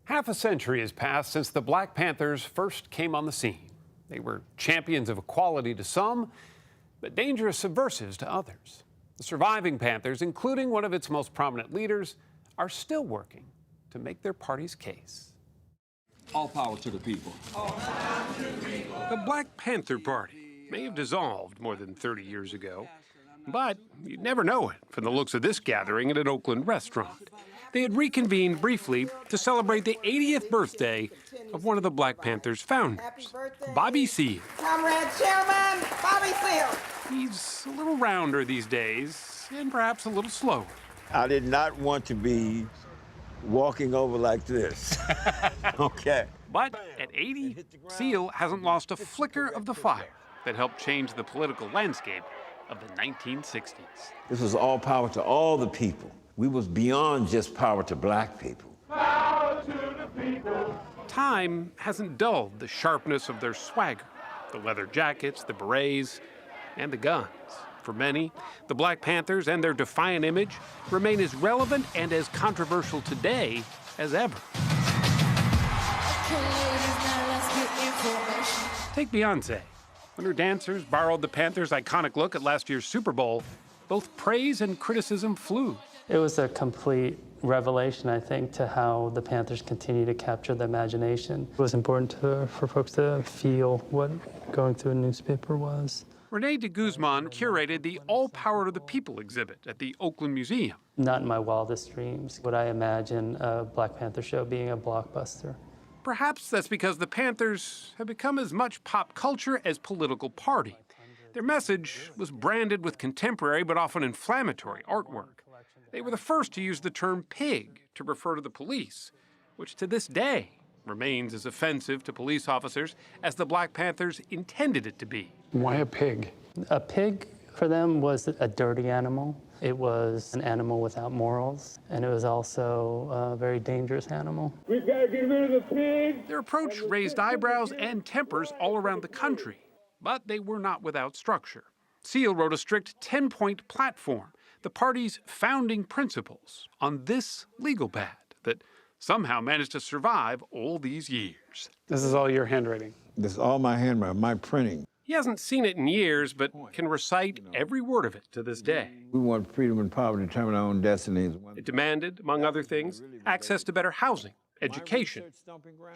Half a century has passed since the Black Panthers first came on the scene. They were champions of equality to some, but dangerous subversives to others. The surviving Panthers, including one of its most prominent leaders, are still working to make their party's case. All power to the people. The Black Panther Party may have dissolved more than 30 years ago, but you'd never know it from the looks of this gathering at an Oakland restaurant. They had reconvened briefly to celebrate the 80th birthday of one of the Black Panthers' founders, Bobby Seale. Comrade Chairman, Bobby Seale. He's a little rounder these days, and perhaps a little slower. I did not want to be walking over like this. Okay. But at 80, Seale hasn't lost a flicker of the fire that helped change the political landscape of the 1960s. This was all power to all the people. We was beyond just power to black people. Power to the people. Time hasn't dulled the sharpness of their swagger, the leather jackets, the berets, and the guns. For many, the Black Panthers and their defiant image remain as relevant and as controversial today as ever. Take Beyonce. When her dancers borrowed the Panthers' iconic look at last year's Super Bowl, both praise and criticism flew. It was a complete revelation, I think, to how the Panthers continue to capture the imagination. It was important for folks to feel what going through a newspaper was. Renee de Guzman curated the All Power to the People exhibit at the Oakland Museum. Not in my wildest dreams would I imagine a Black Panther show being a blockbuster. Perhaps that's because the Panthers have become as much pop culture as political party. Their message was branded with contemporary but often inflammatory artwork. They were the first to use the term pig to refer to the police, which to this day remains as offensive to police officers as the Black Panthers intended it to be. Why a pig? A pig for them was a dirty animal. It was an animal without morals, and it was also a very dangerous animal. We've got to get rid of the pig. Their approach raised eyebrows and tempers all around the country, but they were not without structure. Seale wrote a strict 10-point platform, the party's founding principles, on this legal pad that somehow managed to survive all these years. This is all your handwriting. This is all my handwriting, my printing. He hasn't seen it in years, but can recite every word of it to this day. We want freedom and power to determine our own destinies. It demanded, among other things, access to better housing, education,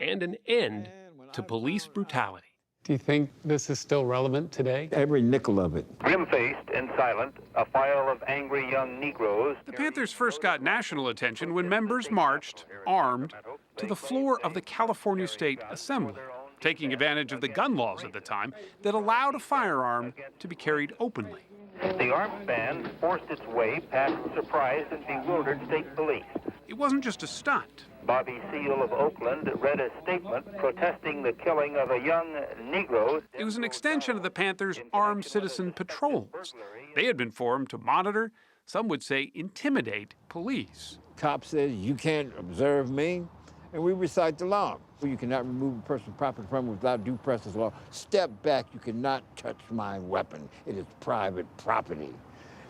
and an end to police brutality. Do you think this is still relevant today? Every nickel of it. Grim-faced and silent, a file of angry young Negroes. The Panthers first got national attention when members marched, armed, to the floor of the California State Assembly, taking advantage of the gun laws at the time that allowed a firearm to be carried openly. The armed band forced its way past surprised and bewildered state police. It wasn't just a stunt. Bobby Seale of Oakland read a statement protesting the killing of a young Negro. It was an extension of the Panthers' armed citizen patrols. They had been formed to monitor, some would say intimidate, police. Cop says, you can't observe me, and we recite the law. You cannot remove a person's property from without due process law. Step back, you cannot touch my weapon. It is private property.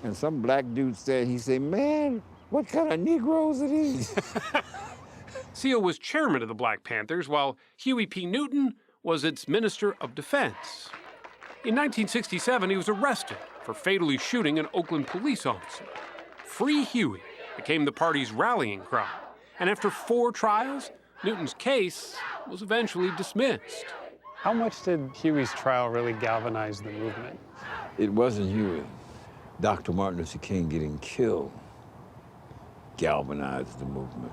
And some black dude said, man, what kind of Negroes are these? Seale was chairman of the Black Panthers, while Huey P. Newton was its Minister of Defense. In 1967, he was arrested for fatally shooting an Oakland police officer. Free Huey became the party's rallying cry, and after 4 trials, Newton's case was eventually dismissed. How much did Huey's trial really galvanize the movement? It wasn't Huey. Dr. Martin Luther King getting killed galvanized the movement.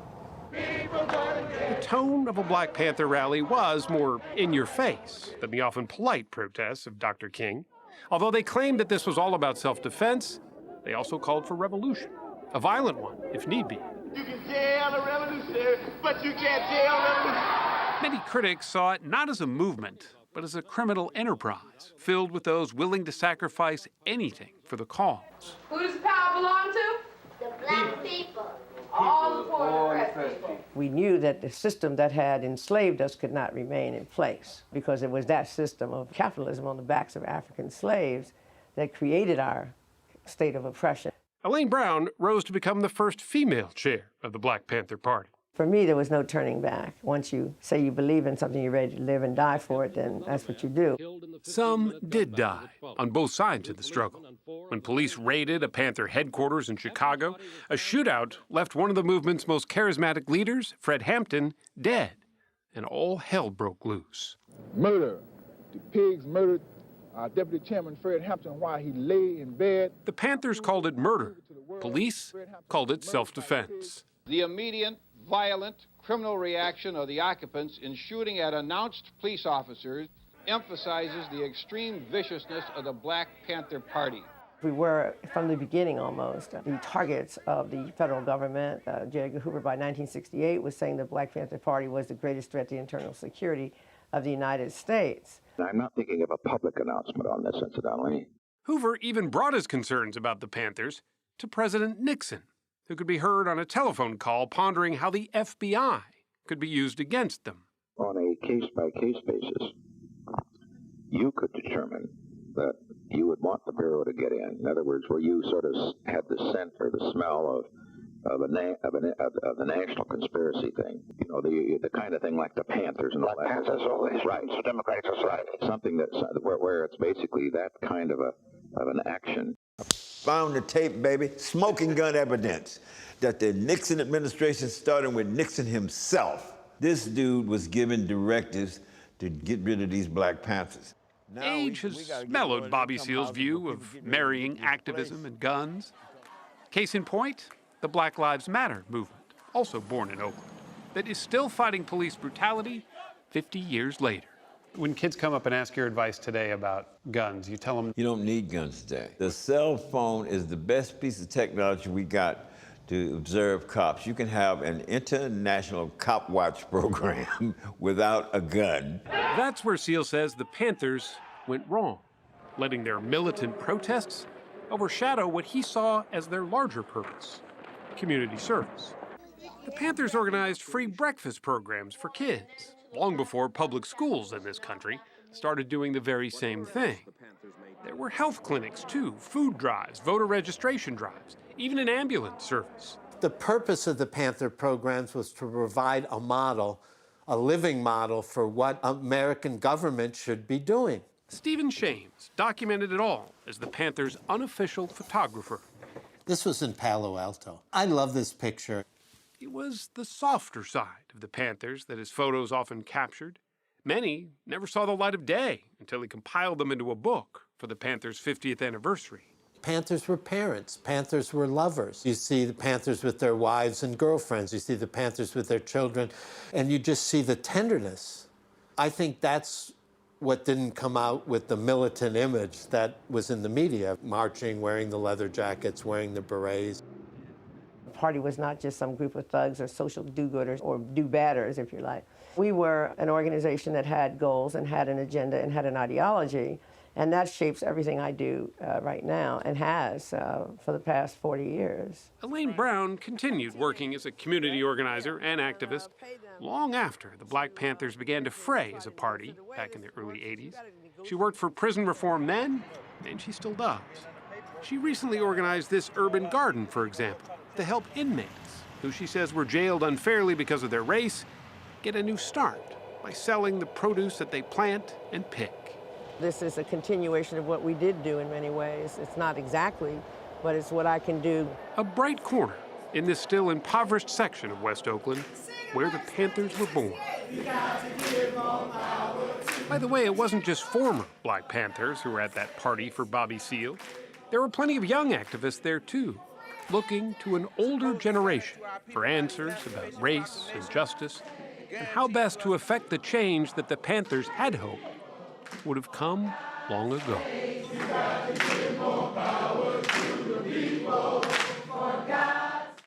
The tone of a Black Panther rally was more in-your-face than the often polite protests of Dr. King. Although they claimed that this was all about self-defense, they also called for revolution, a violent one, if need be. You can jail a revolutionary, but you can't jail a revolutionary. Many critics saw it not as a movement, but as a criminal enterprise, filled with those willing to sacrifice anything for the cause. Who does the power belong to? The black people. All the poor and oppressed people. We knew that the system that had enslaved us could not remain in place because it was that system of capitalism on the backs of African slaves that created our state of oppression. Elaine Brown rose to become the first female chair of the Black Panther Party. For me, there was no turning back. Once you say you believe in something, you're ready to live and die for it, then that's what you do. Some did die on both sides of the struggle. When police raided a Panther headquarters in Chicago, a shootout left one of the movement's most charismatic leaders, Fred Hampton, dead, and all hell broke loose. Murder. The pigs murdered Deputy Chairman Fred Hampton while he lay in bed. The Panthers called it murder. Police called it self-defense. The immediate, violent, criminal reaction of the occupants in shooting at announced police officers emphasizes the extreme viciousness of the Black Panther Party. We were, from the beginning almost, the targets of the federal government. J. Edgar Hoover, by 1968, was saying the Black Panther Party was the greatest threat to internal security of the United States. I'm not thinking of a public announcement on this, incidentally. Hoover even brought his concerns about the Panthers to President Nixon, who could be heard on a telephone call pondering how the FBI could be used against them. On a case-by-case basis, you could determine that you would want the Bureau to get in. In other words, where you sort of had the scent or the smell of the national conspiracy thing. You know, the kind of thing like the Panthers and all that. Panthers, all these right. So Democratic Society. Something that's where it's basically that kind of an action. Found the tape, baby, smoking gun evidence that the Nixon administration, starting with Nixon himself, this dude was giving directives to get rid of these Black Panthers. Age has mellowed Bobby Seale's view of marrying activism and guns. Case in point, the Black Lives Matter movement, also born in Oakland, that is still fighting police brutality 50 years later. When kids come up and ask your advice today about guns, you tell them you don't need guns today. The cell phone is the best piece of technology we got to observe cops. You can have an international cop watch program without a gun. That's where Seale says the Panthers went wrong, letting their militant protests overshadow what he saw as their larger purpose, community service. The Panthers organized free breakfast programs for kids, long before public schools in this country started doing the very same thing. There were health clinics, too, food drives, voter registration drives, even an ambulance service. The purpose of the Panther programs was to provide a model, a living model for what American government should be doing. Stephen Shames documented it all as the Panthers' unofficial photographer. This was in Palo Alto. I love this picture. It was the softer side of the Panthers that his photos often captured. Many never saw the light of day until he compiled them into a book for the Panthers' 50th anniversary. Panthers were parents. Panthers were lovers. You see the Panthers with their wives and girlfriends. You see the Panthers with their children, and you just see the tenderness. I think that's what didn't come out with the militant image that was in the media, marching, wearing the leather jackets, wearing the berets. The party was not just some group of thugs or social do-gooders or do-badders, if you like. We were an organization that had goals and had an agenda and had an ideology, and that shapes everything I do right now and has for the past 40 years. Elaine Brown continued working as a community organizer and activist long after the Black Panthers began to fray as a party back in the early 80s. She worked for prison reform then, and she still does. She recently organized this urban garden, for example, to help inmates, who she says were jailed unfairly because of their race, get a new start by selling the produce that they plant and pick. This is a continuation of what we did do in many ways. It's not exactly, but it's what I can do. A bright corner in this still impoverished section of West Oakland, where the Panthers were born. By the way, it wasn't just former Black Panthers who were at that party for Bobby Seale. There were plenty of young activists there, too, looking to an older generation for answers about race and justice and how best to effect the change that the Panthers had hoped would have come long ago. You got to give more power to the people. For God